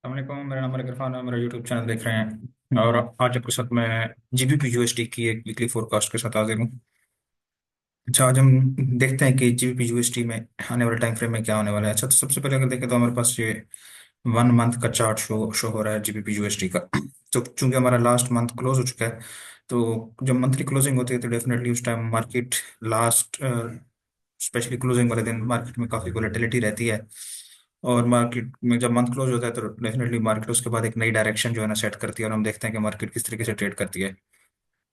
अस्सलाम मेरा नाम है इरफान है। मेरा यूट्यूब चैनल देख रहे हैं और आज आपके साथ मैं जीबीपी यूएसडी की एक वीकली फोरकास्ट के साथ हाजिर हूँ। अच्छा, आज हम देखते हैं कि जीबीपी यूएसडी में आने वाले टाइम फ्रेम में क्या होने वाला है। अच्छा, तो सबसे पहले अगर देखें तो हमारे पास ये 1 मंथ का चार्ट शो हो रहा है जीबीपी यूएसडी का। तो चूंकि हमारा लास्ट मंथ क्लोज हो चुका है, तो जब मंथली क्लोजिंग होती है तो डेफिनेटली उस time market last specially closing वाले दिन मार्केट में काफ़ी वोलेटिलिटी रहती है। और मार्केट में जब मंथ क्लोज होता है तो डेफिनेटली मार्केट उसके बाद एक नई डायरेक्शन जो है ना सेट करती है और हम देखते हैं कि मार्केट किस तरीके से ट्रेड करती है।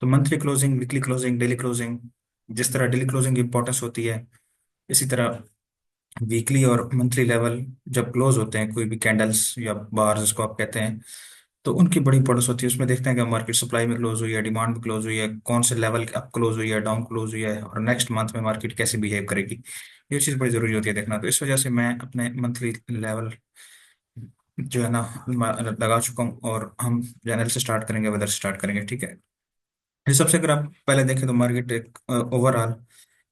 तो monthly closing, weekly closing, daily closing, जिस तरह डेली क्लोजिंग की इंपॉर्टेंस होती है, इसी तरह वीकली और मंथली लेवल जब क्लोज होते हैं, कोई भी कैंडल्स या बार्स जिसको आप कहते हैं, तो उनकी बड़ी इंपॉर्टेंस होती है। उसमें देखते हैं कि मार्केट सप्लाई में क्लोज हुई है, डिमांड में क्लोज हुई है, कौन से लेवल अप क्लोज हुई है, डाउन क्लोज हुई है, और नेक्स्ट मंथ में मार्केट कैसे बिहेव करेगी। ये चीज़ बड़ी ज़रूरी होती है देखना। तो इस वजह से मैं अपने मंथली लेवल जो है ना लगा चुका हूँ और हम जनरल से स्टार्ट करेंगे, वेदर से स्टार्ट करेंगे, ठीक है। इस सबसे अगर आप पहले देखें तो मार्केट एक ओवरऑल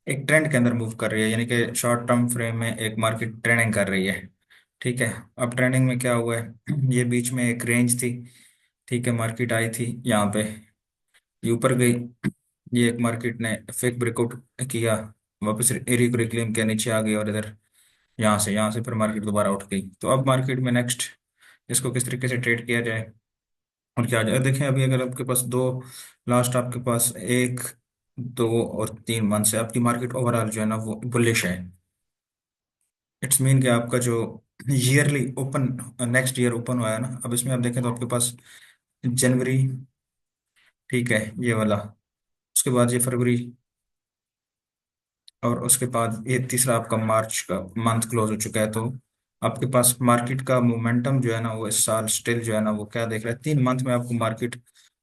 एक ट्रेंड के अंदर मूव कर रही है, यानी कि शॉर्ट टर्म फ्रेम में एक मार्केट ट्रेंडिंग कर रही है, ठीक है। अब ट्रेंडिंग में क्या हुआ है, ये बीच में एक रेंज थी, ठीक है। मार्केट आई थी यहाँ पे, ये ऊपर गई, ये एक मार्केट ने फेक ब्रेकआउट किया, वापस रिक्लेम किया, नीचे आ गई और इधर यहाँ से फिर मार्केट दोबारा उठ गई। तो अब मार्केट में नेक्स्ट इसको किस तरीके से ट्रेड किया जाए और क्या जाए, देखें। अभी अगर आपके पास दो लास्ट आपके पास 1, 2 और 3 मंथ से आपकी मार्केट ओवरऑल जो है ना वो बुलिश है। इट्स मीन कि आपका जो yearly open next year open हुआ है ना, अब इसमें आप देखें तो आपके पास जनवरी, ठीक है, ये वाला, उसके बाद ये फरवरी, और उसके बाद ये तीसरा आपका मार्च का मंथ क्लोज हो चुका है। तो आपके पास मार्केट का मोमेंटम जो है ना वो इस साल स्टिल जो है ना वो क्या देख रहा है, 3 मंथ में आपको मार्केट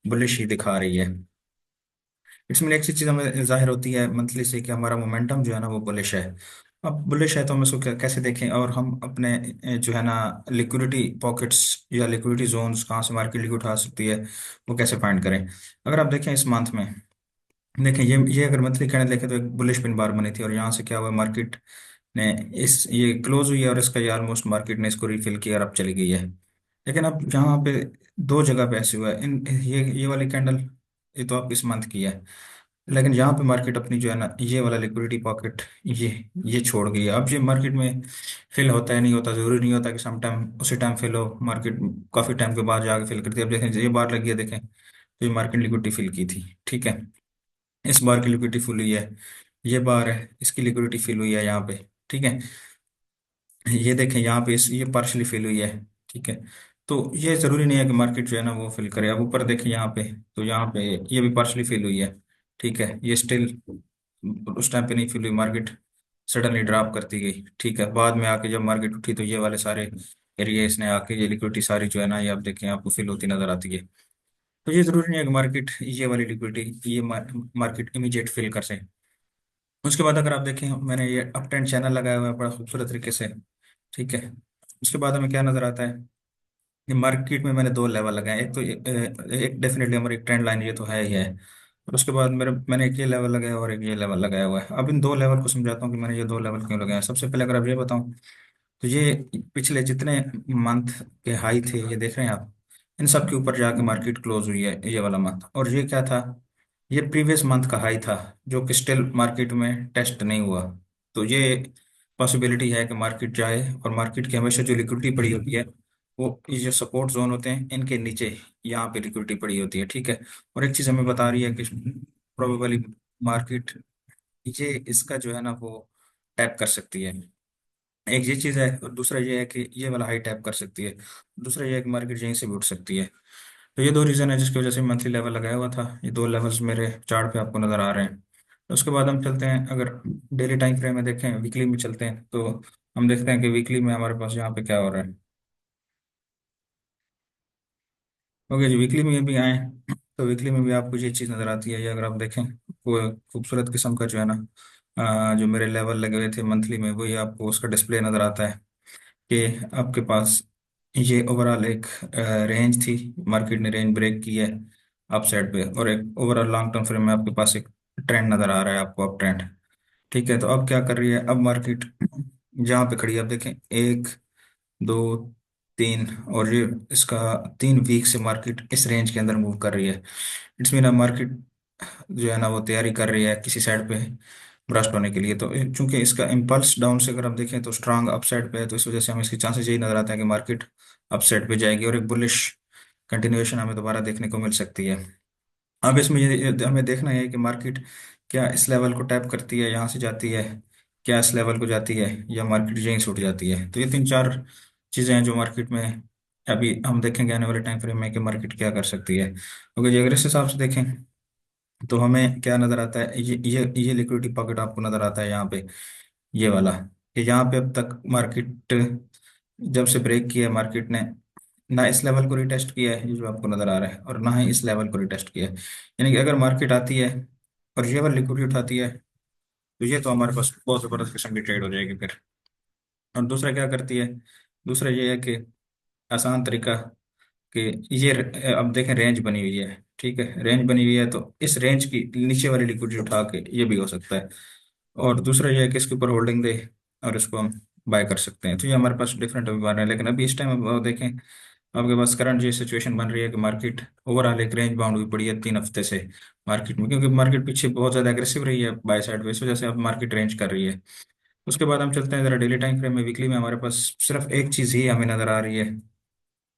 बुलिश ही दिखा रही है। इसमें एक सी चीज़ हमें जाहिर होती है मंथली से कि हमारा मोमेंटम जो है ना वो बुलिश है। अब बुलिश है तो हम इसको कैसे देखें, और हम अपने जो है ना लिक्विडिटी पॉकेट्स या लिक्विडिटी जोन्स कहाँ से मार्केट लिक्विड उठा सकती है वो कैसे फाइंड करें। अगर आप देखें इस मंथ में, देखें ये अगर मंथली कैंडल देखें तो एक बुलिश पिन बार बनी थी और यहाँ से क्या हुआ, मार्केट ने इस ये क्लोज हुई है और इसका ये ऑलमोस्ट मार्केट ने इसको रिफिल किया और अब चली गई है। लेकिन अब यहाँ पे दो जगह पे ऐसे हुआ है, इन ये वाली कैंडल ये तो आप इस मंथ की है, लेकिन यहाँ पे मार्केट अपनी जो है ना ये वाला लिक्विडिटी पॉकेट ये छोड़ गई है। अब ये मार्केट में फिल होता है नहीं होता, जरूरी नहीं होता कि सम टाइम उसी टाइम फिल हो, मार्केट काफी टाइम के बाद जाके फिल करती है। अब देखें ये बार लगी है, देखें तो ये मार्केट लिक्विडिटी फिल की थी, ठीक है। इस बार की लिक्विडिटी फुल हुई है, ये बार है इसकी लिक्विडिटी फिल हुई है यहाँ पे, ठीक है। ये देखें यहाँ पे ये पार्शली फिल हुई है, ठीक है। तो ये जरूरी नहीं है कि मार्केट जो है ना वो फिल करे। अब ऊपर देखें यहाँ पे, तो यहाँ पे ये भी पार्शली फिल हुई है, ठीक है। ये स्टिल उस टाइम पे नहीं फिल हुई, मार्केट सडनली ड्रॉप करती गई, ठीक है। बाद में आके जब मार्केट उठी तो ये वाले सारे एरिया इसने आके ये लिक्विडिटी सारी जो है ना ये आप देखें आपको फिल होती नजर आती है। तो ये जरूरी नहीं है कि मार्केट ये वाली लिक्विडिटी ये मार्केट इमीडिएट फिल कर सके। उसके बाद अगर आप देखें मैंने ये अप ट्रेंड चैनल लगाया हुआ है बड़ा खूबसूरत तरीके से, ठीक है। उसके बाद हमें क्या नजर आता है, ये मार्केट में मैंने दो लेवल लगाए हैं। एक तो एक डेफिनेटली हमारी ट्रेंड लाइन ये तो है ही है, और उसके बाद मैंने एक ये लेवल लगाया और एक ये लेवल लगाया हुआ है। अब इन दो लेवल को समझाता हूँ कि मैंने ये दो लेवल क्यों लगाया है। सबसे पहले अगर आप ये बताऊं तो ये पिछले जितने मंथ के हाई थे ये देख रहे हैं आप, इन सब के ऊपर जाके मार्केट क्लोज हुई है ये वाला मंथ। और ये क्या था, ये प्रीवियस मंथ का हाई था जो कि स्टिल मार्केट में टेस्ट नहीं हुआ। तो ये पॉसिबिलिटी है कि मार्केट जाए, और मार्केट की हमेशा जो लिक्विडिटी पड़ी होती है वो ये जो सपोर्ट जोन होते हैं इनके नीचे यहाँ पे लिक्विडिटी पड़ी होती है, ठीक है। और एक चीज़ हमें बता रही है कि प्रोबेबली मार्केट ये इसका जो है ना वो टैप कर सकती है। एक ये चीज़ है, और दूसरा ये है कि ये वाला हाई टैप कर सकती है, दूसरा ये है कि मार्केट यहीं से भी उठ सकती है। तो ये दो रीज़न है जिसकी वजह से मंथली लेवल लगाया हुआ था। ये दो लेवल्स मेरे चार्ट पे आपको नज़र आ रहे हैं। तो उसके बाद हम चलते हैं, अगर डेली टाइम फ्रेम में देखें, वीकली में चलते हैं, तो हम देखते हैं कि वीकली में हमारे पास यहाँ पे क्या हो रहा है। ओके जी, वीकली में ये भी आए, तो वीकली में भी आपको ये चीज़ नज़र आती है। ये अगर आप देखें वो खूबसूरत किस्म का जो है ना जो मेरे लेवल लगे हुए थे मंथली में, वही आपको उसका डिस्प्ले नज़र आता है कि आपके पास ये ओवरऑल एक रेंज थी, मार्केट ने रेंज ब्रेक की है अप साइड पे, और एक ओवरऑल लॉन्ग टर्म फ्रेम में आपके पास एक ट्रेंड नज़र आ रहा है आपको, अप ट्रेंड, ठीक है। तो अब क्या कर रही है, अब मार्केट जहाँ पे खड़ी है, अब देखें 1, 2, तीन, और ये इसका 3 वीक से मार्केट इस रेंज के अंदर मूव कर रही है। इट्स मीन मार्केट जो है ना वो तैयारी कर रही है किसी साइड पे ब्रस्ट होने के लिए। तो चूंकि इसका इम्पल्स डाउन से अगर हम देखें तो स्ट्रांग अपसाइड पे है, तो इस वजह से हमें इसके चांसेस यही नजर आते हैं कि मार्केट अपसाइड पे जाएगी और एक बुलिश कंटिन्यूएशन हमें दोबारा देखने को मिल सकती है। अब इसमें ये हमें देखना है कि मार्केट क्या इस लेवल को टैप करती है, यहाँ से जाती है, क्या इस लेवल को जाती है, या मार्केट यहीं से उठ जाती है। तो ये तीन चार चीज़ें हैं जो मार्केट में अभी हम देखेंगे आने वाले टाइम फ्रेम में कि मार्केट क्या कर सकती है। क्योंकि अगर इस हिसाब से देखें तो हमें क्या नज़र आता है, ये लिक्विडिटी पॉकेट आपको नज़र आता है यहाँ पे, ये वाला, कि यहाँ पे अब तक मार्केट जब से ब्रेक किया है मार्केट ने ना इस लेवल को रिटेस्ट किया है, ये जो आपको नजर आ रहा है, और ना ही इस लेवल को रिटेस्ट किया है। यानी कि अगर मार्केट आती है और ये वाली लिक्विडिटी उठाती है तो ये तो हमारे पास बहुत जबरदस्त किस्म की ट्रेड हो जाएगी फिर। और दूसरा क्या करती है, दूसरा ये है कि आसान तरीका कि ये अब देखें रेंज बनी हुई है, ठीक है, रेंज बनी हुई है तो इस रेंज की नीचे वाली लिक्विडिटी उठा के ये भी हो सकता है। और दूसरा ये है कि इसके ऊपर होल्डिंग दे और इसको हम बाय कर सकते हैं। तो ये हमारे पास डिफरेंट अभी बन रहे हैं, लेकिन अभी इस टाइम अब देखें, आपके पास करंट ये सिचुएशन बन रही है कि मार्केट ओवरऑल एक रेंज बाउंड हुई पड़ी है 3 हफ्ते से मार्केट में, क्योंकि मार्केट पीछे बहुत ज़्यादा एग्रेसिव रही है बाय साइड पे, इस वजह से अब मार्केट रेंज कर रही है। उसके बाद हम चलते हैं जरा डेली टाइम फ्रेम में। वीकली में हमारे पास सिर्फ एक चीज़ ही हमें नज़र आ रही है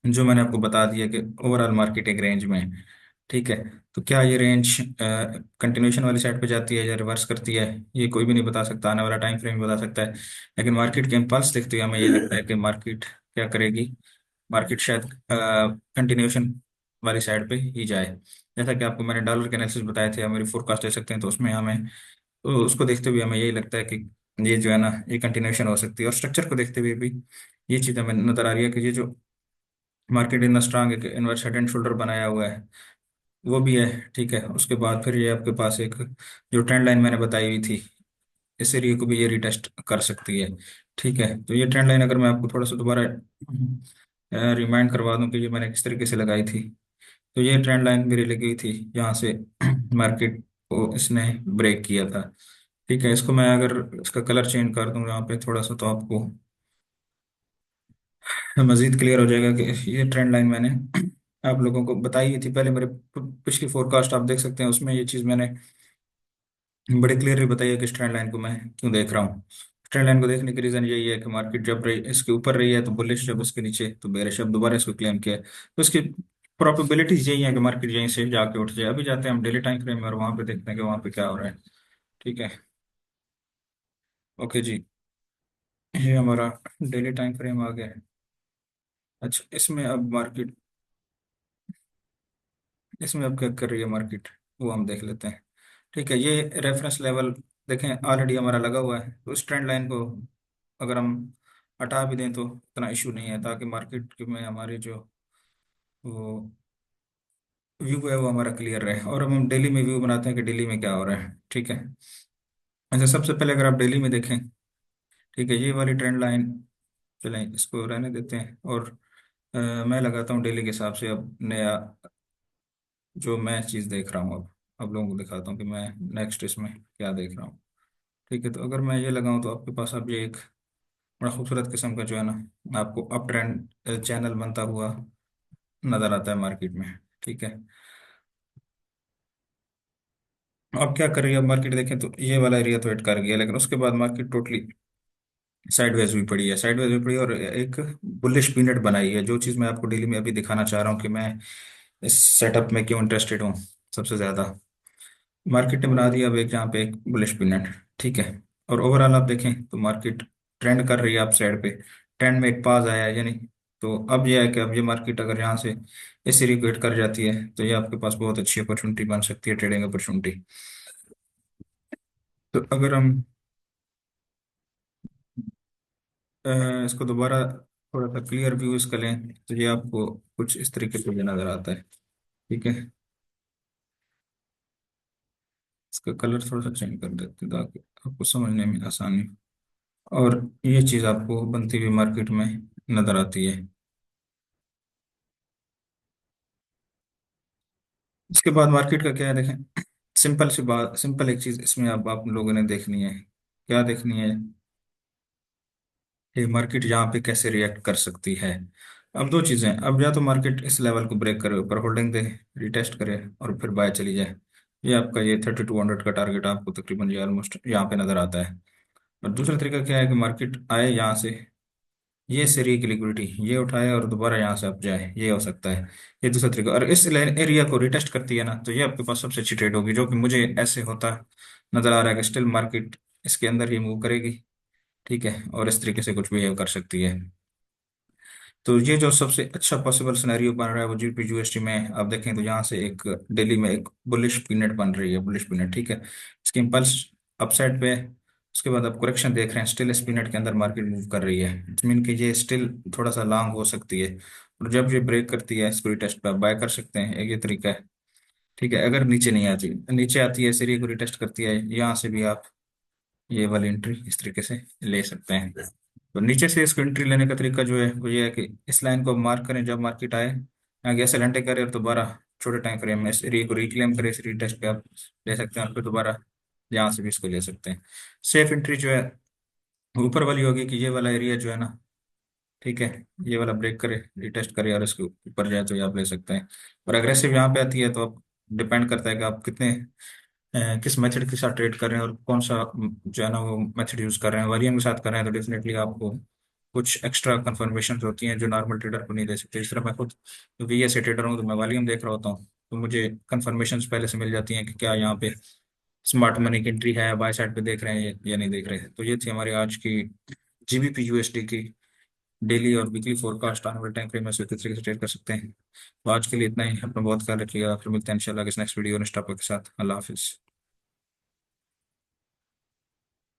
जो मैंने आपको बता दिया कि ओवरऑल मार्केट एक रेंज में है, ठीक है। तो क्या ये रेंज कंटिन्यूएशन वाली साइड पे जाती है या रिवर्स करती है, ये कोई भी नहीं बता सकता, आने वाला टाइम फ्रेम बता सकता है। लेकिन मार्केट के इम्पल्स देखते हुए हमें ये लगता है कि मार्केट क्या करेगी, मार्केट शायद कंटिन्यूएशन वाली साइड पे ही जाए। जैसा कि आपको मैंने डॉलर के एनालिसिस बताए थे, हमारी फोरकास्ट दे सकते हैं, तो उसमें हमें, तो उसको देखते हुए हमें यही लगता है कि ये जो है ना ये कंटिन्यूएशन हो सकती है। और स्ट्रक्चर को देखते हुए भी ये चीज़ हमें नजर आ रही है कि ये जो मार्केट इतना स्ट्रांग एक इनवर्स हेड एंड शोल्डर बनाया हुआ है वो भी है, ठीक है। उसके बाद फिर ये आपके पास एक जो ट्रेंड लाइन मैंने बताई हुई थी, इस एरिया को भी ये रिटेस्ट कर सकती है, ठीक है। तो ये ट्रेंड लाइन अगर मैं आपको थोड़ा सा दोबारा रिमाइंड करवा दूं कि ये मैंने किस तरीके से लगाई थी, तो ये ट्रेंड लाइन मेरी लगी हुई थी यहाँ से मार्केट को इसने ब्रेक किया था, ठीक है। इसको मैं अगर इसका कलर चेंज कर दूं यहाँ पे थोड़ा सा तो आपको मजीद क्लियर हो जाएगा कि ये ट्रेंड लाइन मैंने आप लोगों को बताई हुई थी पहले। मेरे पिछली फोरकास्ट आप देख सकते हैं, उसमें ये चीज़ मैंने बड़े क्लियरली बताई है कि इस ट्रेंड लाइन को मैं क्यों देख रहा हूँ। ट्रेंड लाइन को देखने की रीज़न यही है कि मार्केट जब रही इसके ऊपर रही है तो बुलिश, जब इसके नीचे तो बेरिश, अब दोबारा इसको क्लेम किया है, तो इसकी प्रोबेबिलिटीज यही है कि मार्केट यहीं से जाके उठ जाए। अभी जाते हैं हम डेली टाइम फ्रेम में और वहां पे देखते हैं कि वहां पे क्या हो रहा है, ठीक है। ओके जी, ये हमारा डेली टाइम फ्रेम आ गया है। अच्छा, इसमें अब मार्केट, इसमें अब क्या कर रही है मार्केट वो हम देख लेते हैं, ठीक है। ये रेफरेंस लेवल देखें ऑलरेडी हमारा लगा हुआ है, तो इस ट्रेंड लाइन को अगर हम हटा भी दें तो इतना इशू नहीं है, ताकि मार्केट में हमारी जो वो व्यू है वो हमारा क्लियर रहे। और अब हम डेली में व्यू बनाते हैं कि डेली में क्या हो रहा है, ठीक है। अच्छा, सबसे पहले अगर आप डेली में देखें, ठीक है, ये वाली ट्रेंड लाइन, चलें इसको रहने देते हैं, और मैं लगाता हूँ डेली के हिसाब से अब नया जो मैं चीज़ देख रहा हूँ। अब लोगों को दिखाता हूँ कि मैं नेक्स्ट इसमें क्या देख रहा हूँ, ठीक है। तो अगर मैं ये लगाऊं तो आपके पास अब ये एक बड़ा खूबसूरत किस्म का जो है ना आपको अप ट्रेंड चैनल बनता हुआ नजर आता है मार्केट में, ठीक है। अब क्या कर रही है, अब मार्केट देखें तो ये वाला एरिया तो हिट कर गया, लेकिन उसके बाद मार्केट टोटली साइडवेज हुई पड़ी है, साइडवेज हुई पड़ी है, और एक बुलिश पीनट बनाई है। जो चीज़ मैं आपको डेली में अभी दिखाना चाह रहा हूँ कि मैं इस सेटअप में क्यों इंटरेस्टेड हूँ सबसे ज़्यादा, मार्केट ने बना दिया अब एक जहाँ पे एक बुलिश पिन, ठीक है। और ओवरऑल आप देखें तो मार्केट ट्रेंड कर रही है अप साइड पे, ट्रेंड में एक पास आया है यानी। तो अब यह है कि अब ये मार्केट अगर यहाँ से इस सीरीज को हिट कर जाती है तो ये आपके पास बहुत अच्छी अपॉर्चुनिटी बन सकती है, ट्रेडिंग अपॉर्चुनिटी। तो अगर हम इसको दोबारा थोड़ा सा क्लियर व्यू इसका लें तो ये आपको कुछ इस तरीके से ये नजर आता है, ठीक है। इसका कलर थोड़ा सा चेंज कर देते हैं ताकि आपको समझने में आसानी हो। और ये चीज़ आपको बनती हुई मार्केट में नजर आती है। इसके बाद मार्केट का क्या है देखें, सिंपल सी बात, सिंपल एक चीज़ इसमें आप लोगों ने देखनी है, क्या देखनी है, कि मार्केट यहाँ पे कैसे रिएक्ट कर सकती है। अब दो चीजें हैं। अब या तो मार्केट इस लेवल को ब्रेक करे, ऊपर होल्डिंग दे, रिटेस्ट करे और फिर बाय चली जाए। ये आपका ये 3200 का टारगेट आपको तकरीबन ये ऑलमोस्ट यहाँ पे नजर आता है। और दूसरा तरीका क्या है कि मार्केट आए यहाँ से, ये सीरी की लिक्विडिटी ये उठाए और दोबारा यहाँ से अप जाए, ये हो सकता है। ये दूसरा तरीका। और इस एरिया को रिटेस्ट करती है ना, तो ये आपके पास सबसे अच्छी ट्रेड होगी, जो कि मुझे ऐसे होता नजर आ रहा है कि स्टिल मार्केट इसके अंदर ही मूव करेगी। ठीक है, और इस तरीके से कुछ बिहेव कर सकती है। तो ये जो सबसे अच्छा पॉसिबल सिनेरियो बन रहा है वो जीबीपी यूएसडी में आप देखें तो यहाँ से एक दिल्ली में एक बुलिश पीनट बन रही है, बुलिश पीनट। ठीक है, इसकी इम्पल्स अपसाइड पे है। उसके बाद आप करेक्शन देख रहे हैं, स्टिल इस पीनट के अंदर मार्केट मूव कर रही है, इट मीन कि ये स्टिल थोड़ा सा लॉन्ग हो सकती है। और जब ये ब्रेक करती है इसको रिटेस्ट पे बाय कर सकते हैं, एक ये तरीका है। ठीक है, अगर नीचे नहीं आती, नीचे आती है सीरी को रिटेस्ट करती है, यहाँ से भी आप ये वाली एंट्री इस तरीके से ले सकते हैं। तो नीचे से इसको एंट्री लेने का तरीका जो है वो ये है कि इस लाइन को मार्क करें जब मार्केट आए, आगे ऐसे घंटे करें और दोबारा छोटे टाइम फ्रेम में इस एरिया को रिक्लेम करें, इस रीटेस्ट पे आप ले सकते हैं और फिर दोबारा यहाँ से भी इसको ले सकते हैं। सेफ एंट्री जो है ऊपर वाली होगी कि ये वाला एरिया जो है ना, ठीक है, ये वाला ब्रेक करे, रिटेस्ट करे और इसके ऊपर जाए तो ये आप ले सकते हैं। और अग्रेसिव यहाँ पे आती है तो आप डिपेंड करता है कि आप कितने किस मेथड के साथ ट्रेड कर रहे हैं और कौन सा जो है ना वो मेथड यूज कर रहे हैं। वॉल्यूम के साथ कर रहे हैं तो डेफिनेटली आपको कुछ एक्स्ट्रा कंफर्मेशन होती हैं जो नॉर्मल ट्रेडर को नहीं दे सकते। इस तरह मैं खुद, क्योंकि ये ऐसे ट्रेडर हूँ तो मैं वॉल्यूम देख रहा होता हूँ, तो मुझे कंफर्मेशन पहले से मिल जाती हैं कि क्या यहाँ पे स्मार्ट मनी की एंट्री है, बाय साइड पे देख रहे हैं या नहीं देख रहे हैं। तो ये थी हमारी आज की जीबीपी यूएसडी की डेली और वीकली फोरकास्ट। आने वाले टाइम फ्रेम में से किस तरीके से ट्रेड कर सकते हैं। तो आज के लिए इतना ही, अपना बहुत ख्याल रखिएगा, फिर मिलते हैं इंशाल्लाह किस नेक्स्ट वीडियो नेक्स्ट टॉपिक के साथ। अल्लाह हाफिज़।